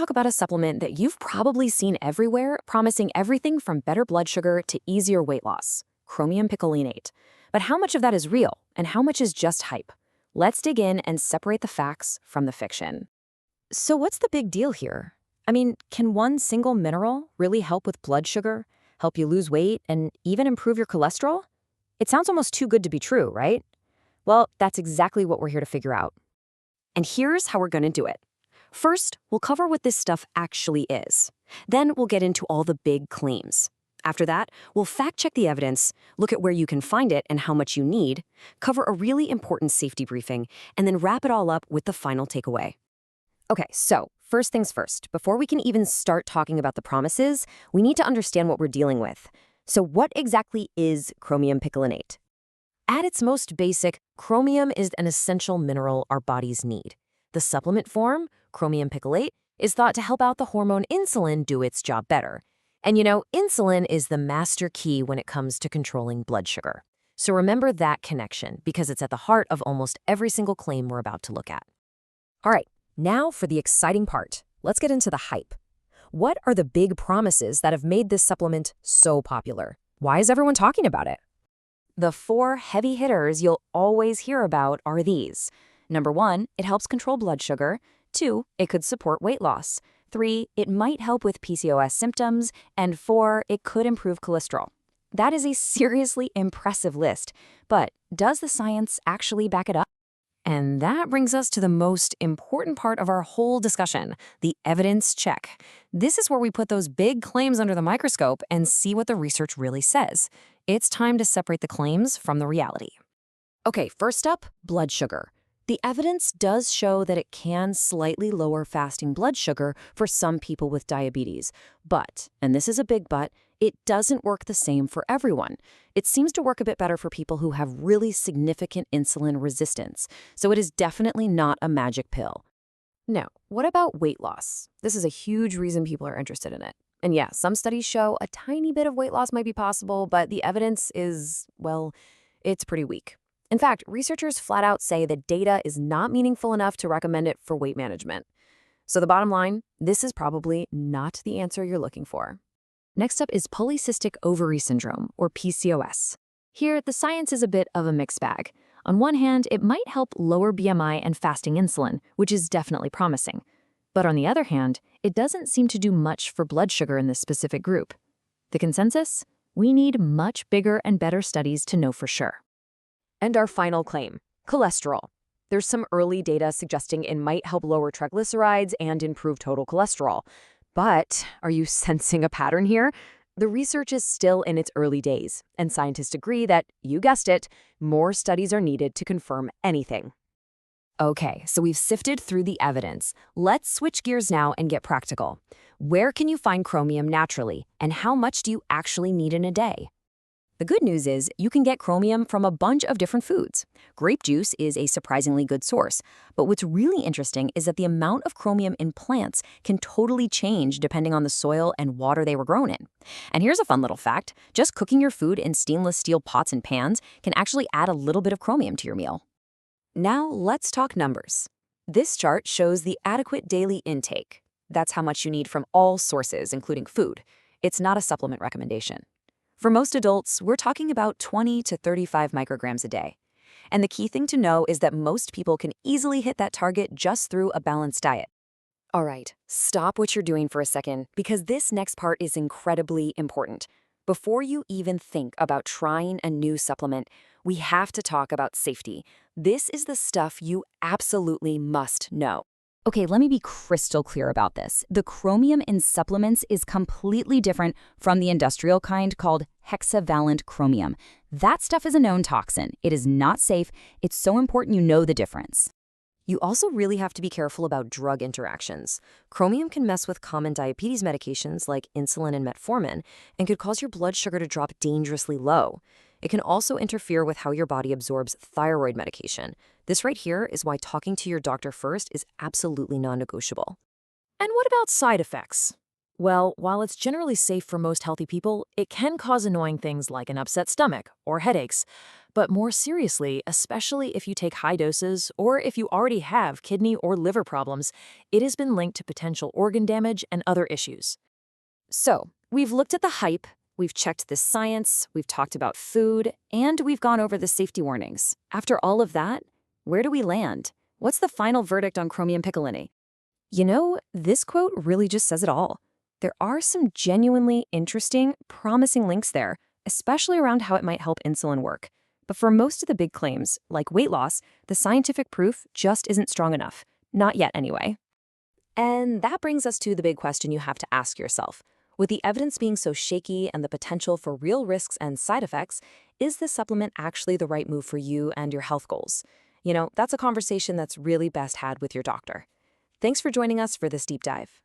talk about a supplement that you've probably seen everywhere, promising everything from better blood sugar to easier weight loss, Chromium Picolinate. But how much of that is real, and how much is just hype? Let's dig in and separate the facts from the fiction. So what's the big deal here? I mean, can one single mineral really help with blood sugar, help you lose weight, and even improve your cholesterol? It sounds almost too good to be true, right? Well, that's exactly what we're here to figure out. And here's how we're going to do it. First, we'll cover what this stuff actually is. Then we'll get into all the big claims. After that, we'll fact-check the evidence, look at where you can find it and how much you need, cover a really important safety briefing, and then wrap it all up with the final takeaway. Okay, so first things first. Before we can even start talking about the promises, we need to understand what we're dealing with. So what exactly is chromium picolinate? At its most basic, chromium is an essential mineral our bodies need. The supplement form, chromium picolate, is thought to help out the hormone insulin do its job better. And you know, insulin is the master key when it comes to controlling blood sugar. So remember that connection, because it's at the heart of almost every single claim we're about to look at. All right, now for the exciting part. Let's get into the hype. What are the big promises that have made this supplement so popular? Why is everyone talking about it? The 4 heavy hitters you'll always hear about are these. Number 1, it helps control blood sugar. 2, it could support weight loss. 3, it might help with PCOS symptoms. And 4, it could improve cholesterol. That is a seriously impressive list. But does the science actually back it up? And that brings us to the most important part of our whole discussion, the evidence check. This is where we put those big claims under the microscope and see what the research really says. It's time to separate the claims from the reality. Okay, first up, blood sugar. The evidence does show that it can slightly lower fasting blood sugar for some people with diabetes. But, and this is a big but, it doesn't work the same for everyone. It seems to work a bit better for people who have really significant insulin resistance. So it is definitely not a magic pill. Now, what about weight loss? This is a huge reason people are interested in it. And yeah, some studies show a tiny bit of weight loss might be possible, but the evidence is, well, it's pretty weak. In fact, researchers flat out say that data is not meaningful enough to recommend it for weight management. So the bottom line, this is probably not the answer you're looking for. Next up is Polycystic Ovary Syndrome, or PCOS. Here, the science is a bit of a mixed bag. On one hand, it might help lower BMI and fasting insulin, which is definitely promising. But on the other hand, it doesn't seem to do much for blood sugar in this specific group. The consensus? We need much bigger and better studies to know for sure. And our final claim, cholesterol. There's some early data suggesting it might help lower triglycerides and improve total cholesterol. But are you sensing a pattern here? The research is still in its early days, and scientists agree that, you guessed it, more studies are needed to confirm anything. Okay, so we've sifted through the evidence. Let's switch gears now and get practical. Where can you find chromium naturally, and how much do you actually need in a day? The good news is you can get chromium from a bunch of different foods. Grape juice is a surprisingly good source, but what's really interesting is that the amount of chromium in plants can totally change depending on the soil and water they were grown in. And here's a fun little fact. Just cooking your food in stainless steel pots and pans can actually add a little bit of chromium to your meal. Now let's talk numbers. This chart shows the adequate daily intake. That's how much you need from all sources, including food. It's not a supplement recommendation. For most adults, we're talking about 20 to 35 micrograms a day. And the key thing to know is that most people can easily hit that target just through a balanced diet. All right, stop what you're doing for a second, because this next part is incredibly important. Before you even think about trying a new supplement, we have to talk about safety. This is the stuff you absolutely must know. Okay, let me be crystal clear about this. The chromium in supplements is completely different from the industrial kind called hexavalent chromium. That stuff is a known toxin. It is not safe. It's so important you know the difference. You also really have to be careful about drug interactions. Chromium can mess with common diabetes medications like insulin and metformin and could cause your blood sugar to drop dangerously low. It can also interfere with how your body absorbs thyroid medication. This right here is why talking to your doctor first is absolutely non-negotiable. And what about side effects? Well, while it's generally safe for most healthy people, it can cause annoying things like an upset stomach or headaches. But more seriously, especially if you take high doses or if you already have kidney or liver problems, it has been linked to potential organ damage and other issues. So, we've looked at the hype, we've checked the science, we've talked about food, and we've gone over the safety warnings. After all of that, where do we land? What's the final verdict on chromium picolinate? This quote really just says it all. There are some genuinely interesting, promising links there, especially around how it might help insulin work. But for most of the big claims, like weight loss, the scientific proof just isn't strong enough. Not yet, anyway. And that brings us to the big question you have to ask yourself. With the evidence being so shaky and the potential for real risks and side effects, is this supplement actually the right move for you and your health goals? That's a conversation that's really best had with your doctor. Thanks for joining us for this deep dive.